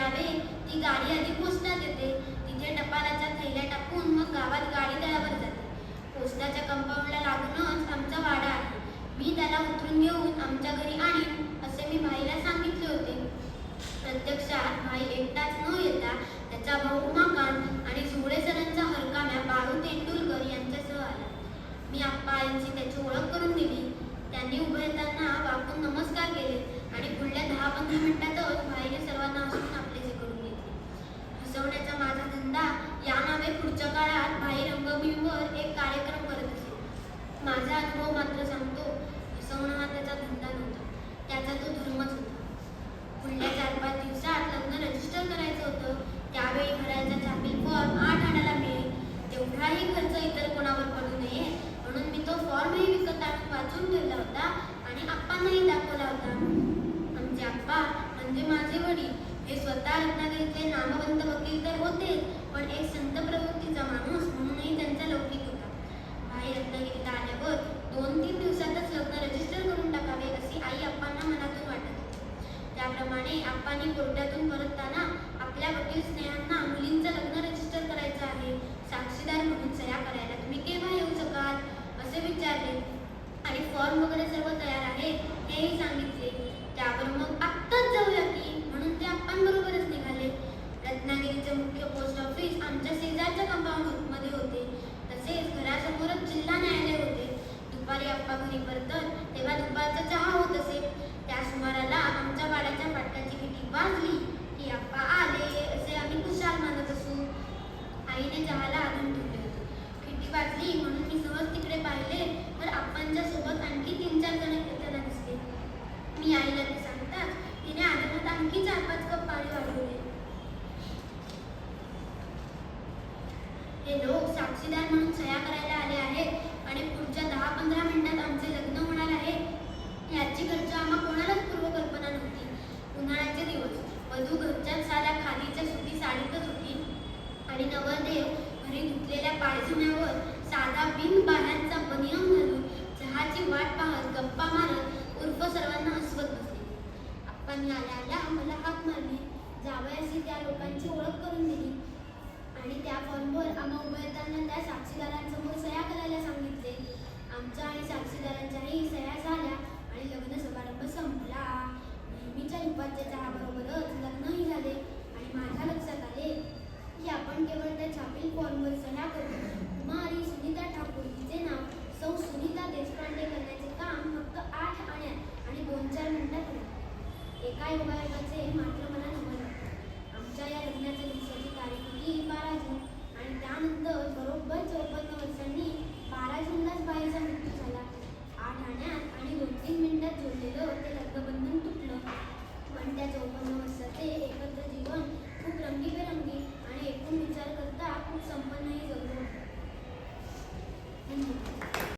यावे ती गाडी आधी पोस्टात येते. तिथे टपालाच्या थैल्या टाकून मग गावात गाडी तळावर जाते. पोस्टाच्या कंपाऊंडला लागूनच आमचा वाडा आहे. मी त्याला उतरून घेऊन आमच्या घरी आणीन असे मी भाईला सांगितले होते. प्रत्यक्षात भाई एकटाच न येता त्याचा भाऊ उमाकांत आणि झुंबडे सरांचा हरकाम्या बाळू तेंडुलकर यांच्यासह आला. मी आप्पा यांची त्याची ओळख करून दिली. त्यांनी उभयतांना वाकून नमस्कार केले आणि पुढल्या 10-15 मिनिटातच भाईने सर्वांना हसून आपलेसे करून घेतले. हसवण्याचा माझा धंदा या नावे पुढच्या काळात भाई रंगभूमीवर एक कार्यक्रम करत असे. माझा अनुभव मात्र सांगतो, हसवणं हा त्याचा धंदा नव्हता, त्याचा तो धर्मच होता. पुढल्या 4-5 दिवसात लग्न रजिस्टर करायचं होतं. त्यावेळी घराचा छापील फॉर्म 8 आण्याला मिळेल. तेवढाही खर्च इतर कोणावर पडू नये म्हणून मी तो फॉर्मही विकत आणून वाचून ठेवला होता आणि आप्पांनाही दाखवला होता. आमचे आप्पा म्हणजे माझे वडील हे स्वतः रत्नागिरीतले नामवंत वकील तर होते, पण एक संत प्रवृत्तीचा माणूस म्हणूनही त्यांचा लौकिक होता. भाई रत्नागिरीत आल्यावर 2-3 दिवसातच लग्न रजिस्टर करून टाकावे अशी आई आप्पांना मनातून वाटत होती. त्याप्रमाणे आप्पांनी कोर्टातून परतताना आपल्या वकील स्नेहांना मुलींचं लग्न रजिस्टर करायचं आहे, साक्षीदार म्हणून सह्या करायला तुम्ही केव्हा येऊ शकाल असे विचारले आणि फॉर्म वगैरे सर्व तयार आहे हेही सांगितले. त्यावर मग आत्ताच जाऊया की म्हणून ते आप्पांबरोबरच निघाले. रत्नागिरीचे मुख्य पोस्ट ऑफिस आमच्या शेजारच्या कंपाऊंड मध्ये होते. तसेच घरासमोरच जिल्हा न्यायालय होते. दुपारी आप्पा घरी परतत तेव्हा दुपारचा चहा होत असे. त्या सुमाराला आमच्या वाड्याच्या फाटकाची खिटी वाजली की आप्पा आले असे आम्ही खुशाल मानत असू. आईने चहाला आधून ठेवले होते. खिटी वाजली म्हणून मी सहज तिकडे पाहिले तर आप्पांच्या सोबत आणखी 3-4 जण येताना दिसले. मी आईला ते सांगताच तिने आधुनात आणखी 4-5 कप पाणी वाढवले. हे लोक साक्षीदार म्हणून सह्या करायला आले आहेत आणि पुढच्या 10-15 मिनिटात आमचे लग्न होणार आहे याची घरच्या आम्हा कोणालाच पूर्वकल्पना नव्हती. उन्हाळ्याचे दिवस, वधू घरच्या साध्या खादीच्या सुती साडीतच होती आणि नवरदेव घरी धुतलेल्या पायजम्यावर साधा बिन बाह्यांचा बनियन घालून चहाची वाट पाहत गप्पा मारत उर्फ सर्वांना हसवत बसले. आप्पांनी आल्या आल्या मला